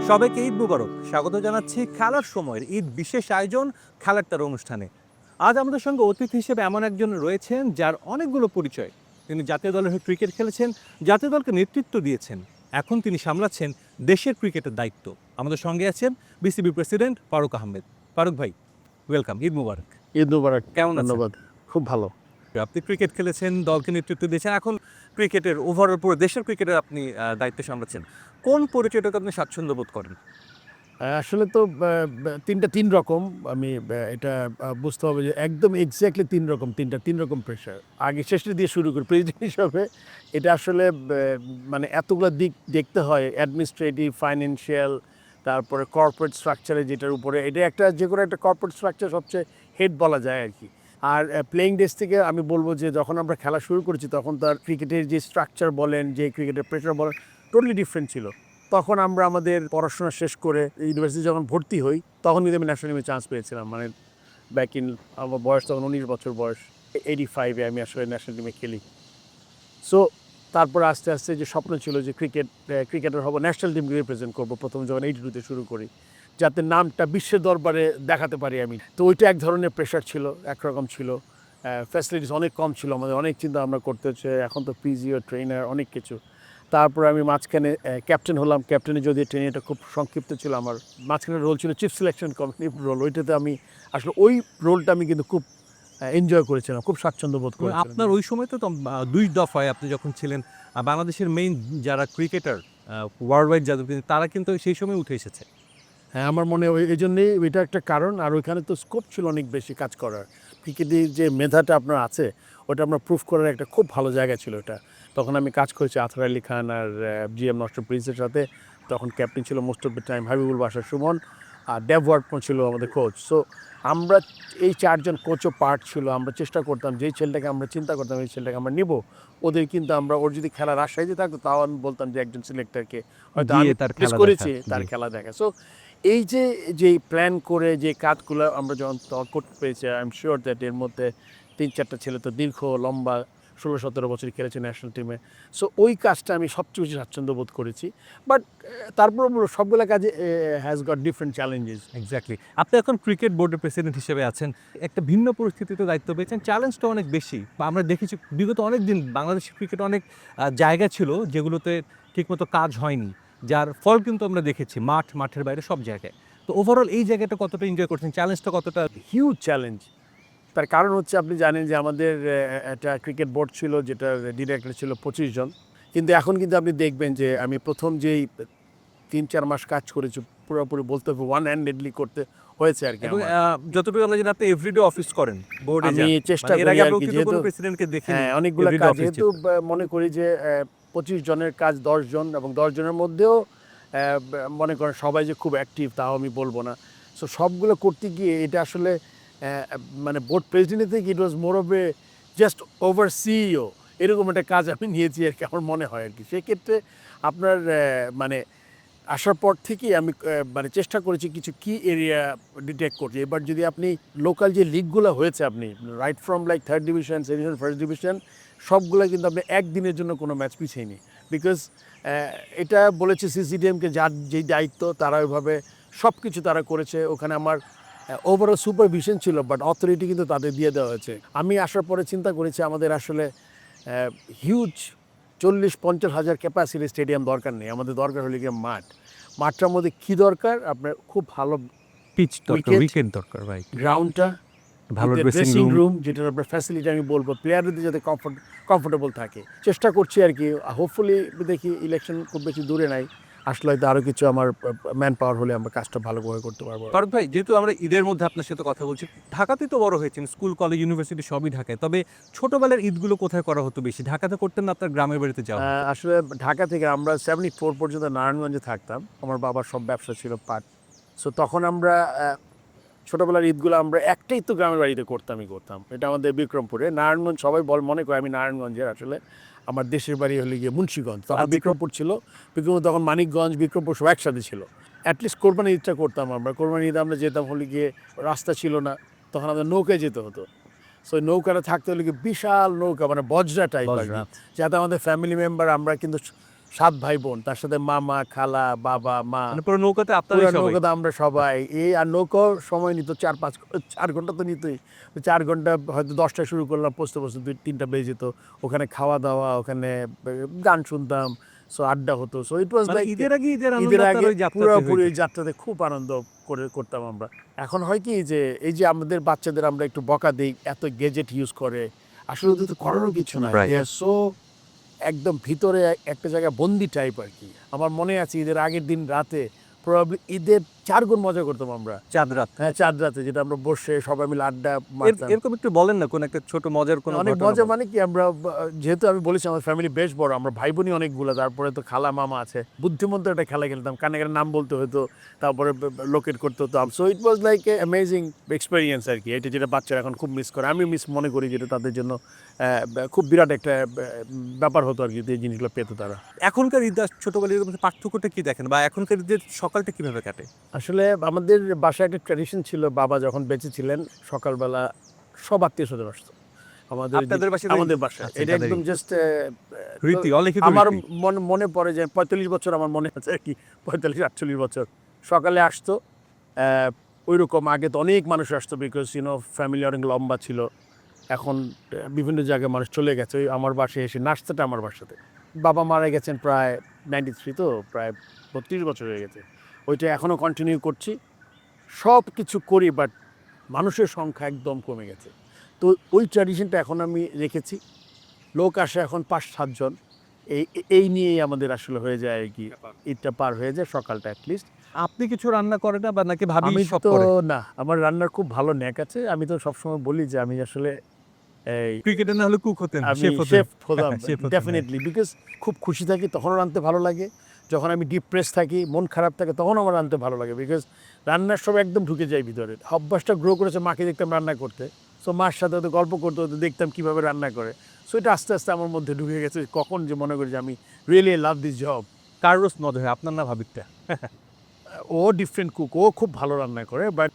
সবাইকে ঈদ মুবারক। স্বাগত জানাচ্ছি খেলার সময়ের ঈদ বিশেষ আয়োজন খেলার তার অনুষ্ঠানে। আজ আমাদের সঙ্গে অতিথি হিসেবে এমন একজন রয়েছেন যার অনেকগুলো পরিচয়। তিনি জাতীয় দলের হয়ে ক্রিকেট খেলেছেন, জাতীয় দলকে নেতৃত্ব দিয়েছেন। এখন তিনি সামলাচ্ছেন দেশের ক্রিকেটের দায়িত্ব। আমাদের সঙ্গে আছেন বিসিবি প্রেসিডেন্ট ফারুক আহমেদ। ফারুক ভাই, ওয়েলকাম, ঈদ মুবারক। ঈদ মুবারক। কেমন আছেন? ধন্যবাদ। খুব ভালো। আপনি ক্রিকেট খেলেছেন, দলকে নেতৃত্ব দিয়েছেন, এখন ক্রিকেটের ওভারঅল পুরো দেশের ক্রিকেটের আপনি দায়িত্ব সামলাচ্ছেন। কোন পরিচয়টাতে আপনি স্বাচ্ছন্দ্য বোধ করেন? আসলে তো তিনটা তিন রকম। আমি এটা বুঝতে হবে যে একদম এক্স্যাক্টলি তিন রকম, তিন রকম প্রেশার। আগে শেষটা দিয়ে শুরু করি। প্রেসিডেন্ট হিসাবে এটা আসলে মানে এতগুলো দিক দেখতে হয়, অ্যাডমিনিস্ট্রেটিভ, ফাইন্যান্সিয়াল, তারপরে কর্পোরেট স্ট্রাকচারে, যেটার উপরে এটা একটা যে কোনো একটা কর্পোরেট স্ট্রাকচার সবচেয়ে হেড বলা যায় আর কি। আর প্লেয়িং ডেজ থেকে আমি বলবো যে যখন আমরা খেলা শুরু করেছি তখন তার ক্রিকেটের যে স্ট্রাকচার বলেন, যে ক্রিকেটের প্রেশার বলেন, টোটালি ডিফারেন্ট ছিল। তখন আমরা আমাদের পড়াশোনা শেষ করে ইউনিভার্সিটি যখন ভর্তি হই তখন কিন্তু আমি ন্যাশনাল টিমে চান্স পেয়েছিলাম। মানে ব্যাক ইন, আমার বয়স তখন 19 বছর বয়স, 85-এ আমি আসলে ন্যাশনাল টিমে খেলি। সো তারপরে আস্তে আস্তে যে স্বপ্ন ছিল যে ক্রিকেটার হবো, ন্যাশনাল টিমকে রিপ্রেজেন্ট করবো, প্রথম যখন 82-তে শুরু করি, যাতে নামটা বিশ্বের দরবারে দেখাতে পারি আমি। তো ওইটা এক ধরনের প্রেশার ছিল, একরকম ছিল। ফ্যাসিলিটিস অনেক কম ছিল, আমাদের অনেক চিন্তা আমরা করতে হচ্ছে, এখন তো ফিজিও, ট্রেনার, অনেক কিছু। তারপরে আমি মাঝখানে ক্যাপ্টেন হলাম। ক্যাপ্টেনের যদি ট্রেনিংটা খুব সংক্ষিপ্ত ছিল, আমার মাঝখানে রোল ছিল চিফ সিলেকশন কমিটি রোল। ওইটাতে আমি আসলে ওই রোলটা আমি কিন্তু খুব এনজয় করেছিলাম, খুব স্বাচ্ছন্দ্য বোধ করেছিলাম। আপনার ওই সময় তো দুই দফায় আপনি যখন ছিলেন বাংলাদেশের মেইন যারা ক্রিকেটার ওয়ার্ল্ড ওয়াইড যাদের তারা কিন্তু সেই সময় উঠে এসেছে। হ্যাঁ, আমার মনে হয় এই জন্যেই এটা একটা কারণ। আর ওইখানে তো স্কোপ ছিল অনেক বেশি কাজ করার। ক্রিকেটের যে মেধাটা আপনার আছে ওটা আমরা প্রুফ করার একটা খুব ভালো জায়গা ছিল ওটা। তখন আমি কাজ করেছি আথর আলী খান আর জিএম নস্টর প্রিন্সের সাথে। তখন ক্যাপ্টেন ছিল most of the time Habibul Bashar Sumon, আর ডেভ ওয়ার্ডম্যান ছিল আমাদের কোচ। সো আমরা এই চারজন কোচও পার্ট ছিল। আমরা চেষ্টা করতাম যেই ছেলেটাকে আমরা চিন্তা করতাম এই ছেলেটাকে আমরা নিব, ওদের কিন্তু আমরা, ওর যদি খেলার আশায় যে থাকতো তাও আমি বলতাম যে একজন সিলেক্টরকে হয়তো আমি মিস করেছি তার খেলা দেখা। সো এই যে প্ল্যান করে যে কাজগুলো আমরা যখন করতে পেরেছি, আই এম শিওর দ্যাট এর মধ্যে 3-4টা ছেলে তো দীর্ঘ লম্বা 16-17 বছর খেলেছে ন্যাশনাল টিমে। সো ওই কাজটা আমি সবচেয়ে বেশি স্বাচ্ছন্দ্য বোধ করেছি। বাট তারপর সবগুলো কাজে has got different challenges. Exactly. আপনি এখন ক্রিকেট বোর্ডের প্রেসিডেন্ট হিসেবে আছেন, একটা ভিন্ন পরিস্থিতিতে দায়িত্ব পেয়েছেন, চ্যালেঞ্জটা অনেক বেশি। আমরা দেখেছি বিগত অনেক দিন বাংলাদেশের ক্রিকেট অনেক জায়গা ছিল যেগুলোতে ঠিকমতো কাজ হয়নি, যার ফল কিন্তু আমরা দেখেছি মাঠের বাইরে সব জায়গায়। তো ওভারঅল এই জায়গাটা কতটা এনজয় করছেন, চ্যালেঞ্জটা কতটা? Huge challenge. তার কারণ হচ্ছে আপনি জানেন যে আমাদের একটা ক্রিকেট বোর্ড ছিল যেটার ডিরেক্টর ছিল 25 জন। কিন্তু এখন কিন্তু আপনি দেখবেন যে আমি প্রথম যেই 3-4 মাস কাজ করেছি পুরোপুরি বলতে হবে ওয়ান হ্যান্ডেডলি করতে হয়েছে আর কি। এবং যতটুকু আমরা জানি আপনি এভরিডে অফিস করেন বোর্ডে, আমি চেষ্টা করি আর কি, যেহেতু প্রেসিডেন্টকে দেখিনি হ্যাঁ অনেকগুলো everyday কাজ, office যেহেতু যেতে। মনে করি যে 25 জনের কাজ 10 জন, এবং 10 জনের মধ্যেও মনে করেন সবাই যে খুব অ্যাক্টিভ তাও আমি বলবো না। সো সবগুলো করতে গিয়ে এটা আসলে মানে বোর্ড প্রেসিডেন্ট থেকে it was more of a just over CEO, এরকম একটা কাজ আমি নিয়েছি আর কি, আমার মনে হয় আর কি। সেক্ষেত্রে আপনার মানে আসার পর থেকেই আমি মানে চেষ্টা করেছি কিছু কি এরিয়া ডিটেক্ট করছি। এবার যদি আপনি লোকাল যে লিগগুলো হয়েছে, আপনি right from like third division, second division, first division, সবগুলো কিন্তু আপনি একদিনের জন্য কোনো ম্যাচ পিছিয়ে বিকজ এটা বলেছে সিসিডিএমকে, যার যেই দায়িত্ব তারা ওইভাবে সব কিছু তারা করেছে। ওখানে আমার ওভারঅল সুপারভিশন ছিল, বাট অথরিটি কিন্তু তাদের দিয়ে দেওয়া হয়েছে। আমি আসার পরে চিন্তা করেছি আমাদের আসলে হিউজ 40-50 হাজার ক্যাপাসিটি স্টেডিয়াম দরকার নেই, আমাদের দরকার হলে গিয়ে মাঠটার মধ্যে কী দরকার আপনার, খুব ভালো পিচ দরকার, উইকেট দরকার, রাইট, গ্রাউন্ডটা, ভালো ড্রেসিং রুম, যেটার আপনার ফ্যাসিলিটি আমি বলবো প্লেয়ারদের যাতে কমফোর্টেবল থাকে, চেষ্টা করছি আর কি। হোপফুলি দেখি ইলেকশন খুব বেশি দূরে নাই, আসলে হয়তো আরও কিছু আমার ম্যান পাওয়ার হলে আমরা কাজটা ভালোভাবে করতে পারবো। ফারুক ভাই, যেহেতু আমরা ঈদের মধ্যে আপনার সাথে কথা বলছি, ঢাকাতেই তো বড় হয়েছেন, স্কুল কলেজ ইউনিভার্সিটি সবই ঢাকায়, তবে ছোটবেলার ঈদগুলো কোথায় করা হতো বেশি? ঢাকাতে করতেন না আপনার গ্রামের বাড়িতে যাওয়া? আসলে ঢাকা থেকে আমরা 74 পর্যন্ত নারায়ণগঞ্জে থাকতাম, আমার বাবার সব ব্যবসা ছিল পাট। সো তখন আমরা ছোটোবেলার ঈদগুলো আমরা একটাই তো গ্রামের বাড়িতে করতাম, এটা আমাদের বিক্রমপুরে। নারায়ণগঞ্জ সবাই মনে করে আমি নারায়ণগঞ্জের, আসলে আমার দেশের বাড়ি হলে গিয়ে মুন্সিগঞ্জ, তখন বিক্রমপুর ছিল। বিক্রমপুর তখন মানিকগঞ্জ, বিক্রমপুর সব একসাথে ছিল। অ্যাটলিস্ট কোরবানি ঈদটা করতাম আমরা। কোরবানি ঈদ আমরা যেতাম হলে গিয়ে, রাস্তা ছিল না তখন, আমাদের নৌকায় যেতে হতো। সো নৌকাটা থাকতে হলে গিয়ে বিশাল নৌকা, মানে বজরা টাইপ আর কি, যাতে আমাদের ফ্যামিলি মেম্বার আমরা কিন্তু 7 ভাই বোন, তার সাথে মামা, খালা, বাবা, মা, মানে পুরো নৌকাতে আপনারা পুরো সবাই। নৌকাতে আমরা সবাই। আর নৌকাও সময় নিত 4 ঘন্টা তো নিতই। 4 ঘন্টা হয়তো 10টায় শুরু করলাম, পৌঁছতে 2-3টা বেজে যেত। ওখানে খাওয়া-দাওয়া, ওখানে গান শুনতাম, সো আড্ডা হতো। সো ইট ওয়াজ মানে লাইক ঈদের আগে ঈদের আনন্দ ঈদের আপনার আগে ওই যাত্রাতে পুরোপুরি হইতো। যাত্রাতে খুব আনন্দ করতাম আমরা। এখন হয় কি যে এই যে আমাদের বাচ্চাদের আমরা একটু বকা দেই, এত গেজেট ইউজ করে। আসলে ওদের তো করারও কিছু নাই। Right. দে আর সো একদম ভিতরে একটা জায়গায় বন্দি টাইপ আর কি। আমার মনে আছে ঈদের আগের দিন রাতে প্রবাবলি ঈদের 4 গুণ মজা করতাম আমরা। চাঁদ রাত। হ্যাঁ, চাঁদ রাতে যেটা আমরা বসে সবাই মিলে আড্ডা মারতাম। এরকম একটু বলেন না কোন একটা ছোট মজার কোনো অনেক ঘটনা মজা বলেন। মানে কি আমরা যেহেতু আমি বলেছি আমার ফ্যামিলি বেশ বড়, আমরা ভাই বোনই অনেকগুলো, তারপরে তো খালা মামা আছে। বুদ্ধিমন্ত একটা খেলা খেলতাম, কানে কানে নাম বলতে হতো, তারপরে লোকেট করতে হতো। So it was like a amazing experience আর কি। এটা যেটা বাচ্চারা এখন খুব মিস করে, আমি মিস মনে করি, যেটা তাদের জন্য খুব বিরাট একটা ব্যাপার হতো আর কি, এই জিনিসগুলো পেত তারা। এখনকার ঈদ আর ছোটবেলার ঈদের মধ্যে পার্থক্যটা কি দেখেন, বা এখনকার ঈদের সকালটা কিভাবে কাটে? আসলে আমাদের বাসায় একটা ট্র্যাডিশন ছিল, বাবা যখন বেঁচে ছিলেন সকালবেলা সব আত্মীয়-স্বজন আসতো আপনাদের বাসায়? আমাদের বাসায়। আচ্ছা, এটা তাদেরই। একদম জাস্ট রীতি, অলিখিত আমার রীতি। মনে পড়ে যে 45 বছর আমার মনে আছে আর কি, 45-48 বছর সকালে আসতো। ওইরকম আগে তো অনেক মানুষ আসতো, বিকজ ফ্যামিলি অনেক লম্বা ছিল। এখন বিভিন্ন জায়গায় মানুষ চলে গেছে। ওই আমার বাসায় এসে নাস্তাটা আমার বাসাতে। বাবা মারা গেছেন প্রায় 93, তো প্রায় 32 বছর হয়ে গেছে। ওইটা এখনও কন্টিনিউ করছি, সব কিছু করি, বাট মানুষের সংখ্যা একদম কমে গেছে। তো ওই ট্র্যাডিশনটা এখন আমি রেখেছি। লোক আসে এখন 5-7 জন, এই নিয়েই আমাদের আসলে হয়ে যায় আর কি, ঈদটা পার হয়ে যায় সকালটা অ্যাটলিস্ট। আপনি কিছু রান্না করেন না, বা নাকি ভাবি আমি সব তো করে? না, আমার রান্নার খুব ভালো ন্যাক আছে। আমি তো সবসময় বলি যে আমি আসলে এই ক্রিকেটে না হলে কুক হতেন, আমি শেফ হতেন। শেফ হতাম শেফ হতেন, হ্যাঁ। ডেফিনেটলি, বিকজ খুব খুশি থাকি তখনও রাঁধতে ভালো লাগে। যখন আমি ডিপ্রেস থাকি, মন খারাপ থাকে, তখন আমার রাঁধতে ভালো লাগে, বিকজ রান্নার সব একদম ঢুকে যায় ভিতরে। অভ্যাসটা গ্রো করেছে, মাকে দেখতাম রান্না করতে, সো মার সাথে হয়তো গল্প করতে হতো, দেখতাম কীভাবে রান্না করে। সো এটা আস্তে আস্তে আমার মধ্যে ঢুকে গেছে। কখন যে মনে করি যে আমি really love this job. Car roast মজা হয়, আপনার না ভাবিরটা? ও ডিফারেন্ট কুক, ও খুব ভালো রান্না করে, বাট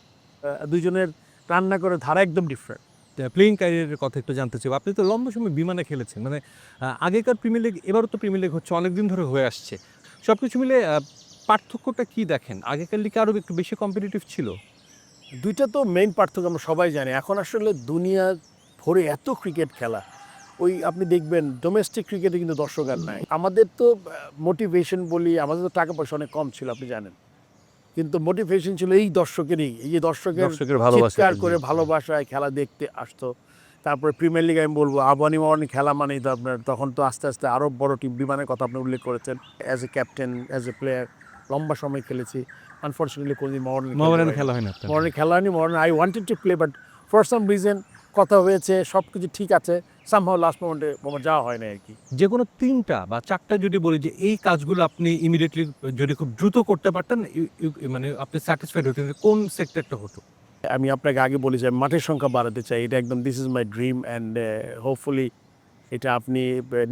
দুজনের রান্না করে ধারা একদম ডিফারেন্ট। প্লেইং ক্যারিয়ারের কথা একটু জানতে চাই। আপনি তো লম্বা সময় বিমানে খেলেছেন, মানে আগেকার প্রিমিয়ার লিগ, এবারও তো প্রিমিয়ার লিগ হচ্ছে, অনেক দিন ধরে হয়ে আসছে। সব কিছু মিলে পার্থক্যটা কি দেখেন? আগেকার লিগে আরও একটু বেশি কম্পিটিটিভ ছিল? দুইটা তো মেইন পার্থক্য আমরা সবাই জানি। এখন আসলে দুনিয়া ভরে এত ক্রিকেট খেলা, ওই আপনি দেখবেন ডোমেস্টিক ক্রিকেটে কিন্তু দর্শক আর নাই। আমাদের তো মোটিভেশন বলি, আমাদের তো টাকা পয়সা অনেক কম ছিল, আপনি জানেন, কিন্তু মোটিভেশন ছিল এই দর্শকেরই, এই যে দর্শকের ভালোবাসা, চিৎকার করে ভালোবাসায় খেলা দেখতে আসতো। তারপরে প্রিমিয়ার লিগ আমি বলবো, আবানি মর্নি খেলা মানেই তো আপনার, তখন তো আস্তে আস্তে আরও বড় টিম, বিমানের কথা আপনি উল্লেখ করেছেন। As a captain, as a player লম্বা সময় খেলেছি। আনফর্চুনেটলি কোনোদিন মোহামেডান খেলা হয় না আপনার? মর্নিং খেলা হয়নি। Morning I wanted to play, but for some reason কথা হয়েছে, সব কিছু ঠিক আছে, সামহাও লাস্ট মোমেন্টে আমার যাওয়া হয় না আর কি। যে কোনো 3টা বা 4টা যদি বলি যে এই কাজগুলো আপনি ইমিডিয়েটলি যদি খুব দ্রুত করতে পারতেন, মানে আপনি স্যাটিসফাইড হতেন, কোন সেক্টরটা হতো? আমি আপনাকে আগে বলি যে আমি মাঠের সংখ্যা বাড়াতে চাই, এটা একদম this is my dream, and hopefully এটা আপনি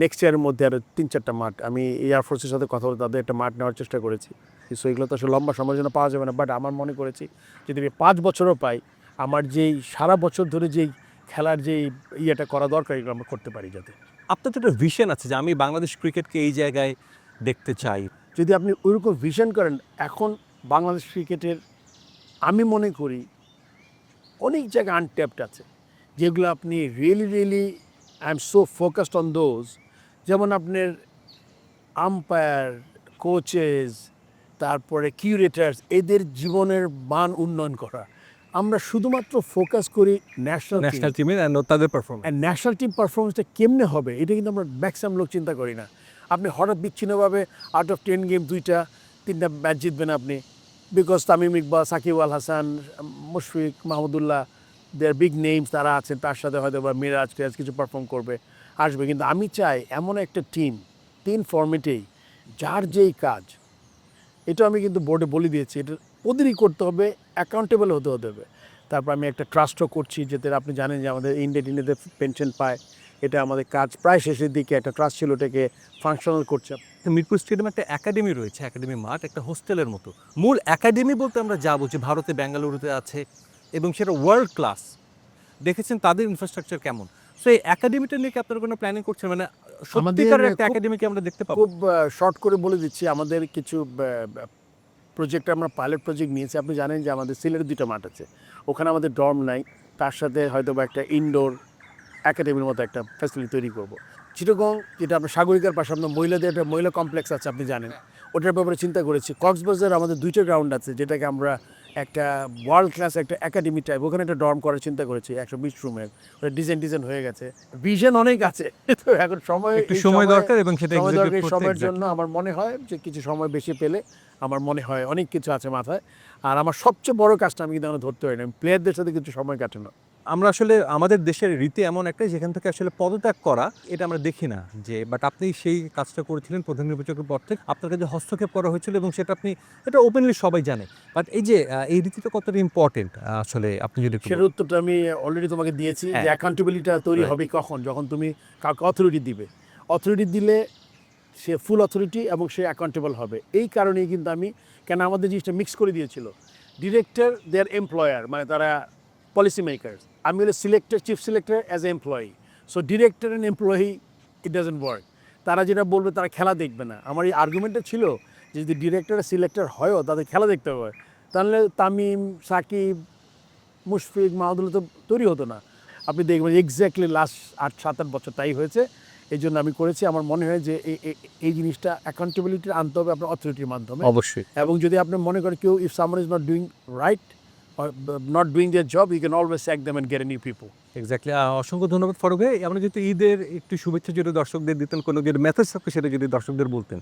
নেক্সট ইয়ারের মধ্যে আরও 3-4টা মাঠ, আমি এয়ারফোর্সের সাথে কথা বলে তাদের একটা মাঠ নেওয়ার চেষ্টা করেছি। সো এগুলো তো আসলে লম্বা সময়ের জন্য পাওয়া যাবে না, বাট আমার মনে করেছি যদি আমি 5 বছরও পাই, আমার যেই সারা বছর ধরে যেই খেলার যেই ইয়েটা করা দরকার, এগুলো আমরা করতে পারি যাতে। আপনার তো একটা ভিশন আছে যে আমি বাংলাদেশ ক্রিকেটকে এই জায়গায় দেখতে চাই। যদি আপনি ওইরকম ভিশন করেন, এখন বাংলাদেশ ক্রিকেটের আমি মনে করি অনেক জায়গা আনট্যাপড আছে, যেগুলো আপনি really I am so focused on those. যেমন আপনার আম্পায়ার, কোচেস, তারপরে কিউরেটার্স, এদের জীবনের মান উন্নয়ন করা। আমরা শুধুমাত্র ফোকাস করি ন্যাশনাল টিমের তাদের পারফরমেন্স। অ্যান্ড ন্যাশনাল টিম পারফরমেন্সটা কেমনে হবে, এটা কিন্তু আমরা ম্যাক্সিমাম লোক চিন্তা করি না। আপনি হঠাৎ বিচ্ছিন্নভাবে আউট অফ 10 গেম 2-3টা ম্যাচ জিতবেন আপনি, because Tamim Iqbal, Shakib Al Hasan, Mushfiq Mahmudullah, there big names তারা আছেন, তার সাথে হয়তো বা মিরাজ টিরাজ কিছু পারফর্ম করবে, আসবে। কিন্তু আমি চাই এমন একটা টিম, 3 ফর্মেটেই যার যেই কাজ, এটা আমি কিন্তু বোর্ডে বলে দিয়েছি, এটা ওদেরই করতে হবে, অ্যাকাউন্টেবল হতে হবে। তারপর আমি একটা ট্রাস্টও করছি, যেতে আপনি জানেন যে আমাদের ইন্ডিয়াতে পেনশন পায়, এটা আমাদের কাজ প্রায় শেষের দিকে। একটা ট্রাস্ট ছিল, ওটাকে ফাংশনাল করছে। মিরপুর স্টেডিয়ামে একটা একাডেমি রয়েছে, একাডেমি মাঠ, একটা হোস্টেলের মতো। মূল একাডেমি বলতে আমরা যা বুঝি, ভারতে বেঙ্গালুরুতে আছে, এবং সেটা ওয়ার্ল্ড ক্লাস। দেখেছেন তাদের ইনফ্রাস্ট্রাকচার কেমন। সো এই একাডেমিটা নিয়ে কি আপনারা কোনো প্ল্যানিং করছেন, মানে সত্যিকারের একটা খুব- একাডেমি কি আমরা দেখতে পাবো? খুব শর্ট করে বলে দিচ্ছি, আমাদের কিছু প্রজেক্ট, আমরা পাইলট প্রজেক্ট নিয়েছি। আপনি জানেন যে আমাদের সিলেটে 2টা মাঠ আছে, ওখানে আমাদের ডর্ম নাই, তার সাথে হয়তো বা একটা ইনডোর একাডেমির মতো একটা ফ্যাসিলিটি তৈরি করব। চিটাগং, যেটা আপনার সাগরিকার পাশে আপনার মহিলাদের একটা মহিলা কমপ্লেক্স আছে, আপনি জানেন, ওটার ব্যাপারে চিন্তা করেছি। কক্সবাজার আমাদের 2টা গ্রাউন্ড আছে, যেটাকে আমরা একটা ওয়ার্ল্ড ক্লাস একটা একাডেমি টাইপ, ওখানে একটা ডর্ম করার চিন্তা করেছি 120 রুমের। ওটা ডিজাইন হয়ে গেছে, ভিশন অনেক আছে, তো এখন সময়, একটু এই সময় দরকার এবং সেটা সময় execute দরকার। এই করতে সময়ের exactly। জন্য আমার মনে হয় যে কিছু সময় বেশি পেলে আমার মনে হয় অনেক কিছু আছে মাথায়। আর আমার সবচেয়ে বড় কাজটা আমি কিন্তু ধরতে পারি না, প্লেয়ারদের সাথে কিছু সময় কাটানো। আমরা আসলে আমাদের দেশের রীতি এমন একটা, যেখান থেকে আসলে পদত্যাগ করা এটা আমরা দেখি না, যে বাট আপনি সেই কাজটা করেছিলেন প্রধান নির্বাচকের পর থেকে, আপনার কাছে হস্তক্ষেপ করা হয়েছিল এবং সেটা আপনি, এটা ওপেনলি সবাই জানে। বাট এই যে এই রীতিটা কতটা ইম্পর্টেন্ট আসলে আপনি যদি একটু সেটার উত্তরটা আমি অলরেডি তোমাকে দিয়েছি, হ্যাঁ। যে অ্যাকাউন্টেবিলিটিটা তৈরি Right. হবে কখন, যখন তুমি কাউকে অথরিটি দিবে। অথরিটি দিলে সে ফুল অথরিটি এবং সে অ্যাকাউন্টেবল হবে। এই কারণেই কিন্তু আমি, কেন আমাদের জিনিসটা মিক্স করে দিয়েছিল, ডিরেক্টর দেয়ার এমপ্লয়ার, মানে তারা পলিসি মেকার, আমি হলো selector, chief selector as a employee. So director and employee, it doesn't work. তারা যেটা বলবে তারা খেলা দেখবে না। আমার এই আর্গুমেন্টটা ছিল যে যদি ডিরেক্টর সিলেক্টর হয়ও, তাদের খেলা দেখতে হবে, তাহলে তামিম, সাকিব, মুশফিক, মাহমুদুল্লাহ তো তৈরি হতো না। আপনি দেখবেন এক্স্যাক্টলি লাস্ট 8-7 বছর তাই হয়েছে। এই জন্য আমি করেছি। আমার মনে হয় যে এই জিনিসটা অ্যাকাউন্টেবিলিটি আনতে হবে আপনার অথরিটির মাধ্যমে। অবশ্যই। এবং যদি আপনি মনে করেন কেউ, if someone is not doing right or not doing their job, you can always sack them and get a new people. Exactly. অসংখ্য ধন্যবাদ ফারুক ভাই। আমরা যেহেতু ঈদের একটু শুভেচ্ছা যদি দর্শকদের দিতেন, কোনো যদি মেসেজ থাকতো সেটা যদি দর্শকদের বলতেন।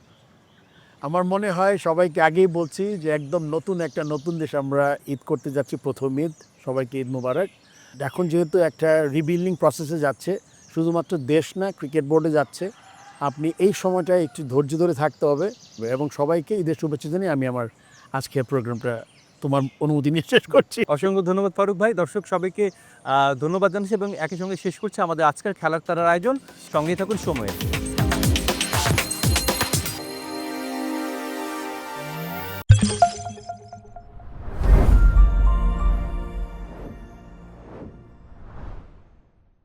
আমার মনে হয় সবাইকে আগেই বলছি যে একদম নতুন দেশ আমরা ঈদ করতে যাচ্ছি, প্রথম ঈদ। সবাইকে ঈদ মোবারক। এখন যেহেতু একটা রিবিল্ডিং প্রসেসে যাচ্ছে, শুধুমাত্র দেশ না, ক্রিকেট বোর্ডে যাচ্ছে, আপনি এই সময়টায় একটু ধৈর্য ধরে থাকতে হবে। এবং সবাইকে ঈদের শুভেচ্ছা জানিয়ে আমি আমার আজকের প্রোগ্রামটা তোমার অনুমতি নিয়ে শেষ করছি। অসংখ্য ধন্যবাদ ফারুক ভাই। দর্শক সবাইকে ধন্যবাদ জানাচ্ছি এবং একই সঙ্গে শেষ করছি আমাদের আজকের খেলার তারার আয়োজন। সঙ্গেই থাকুন সময়ে।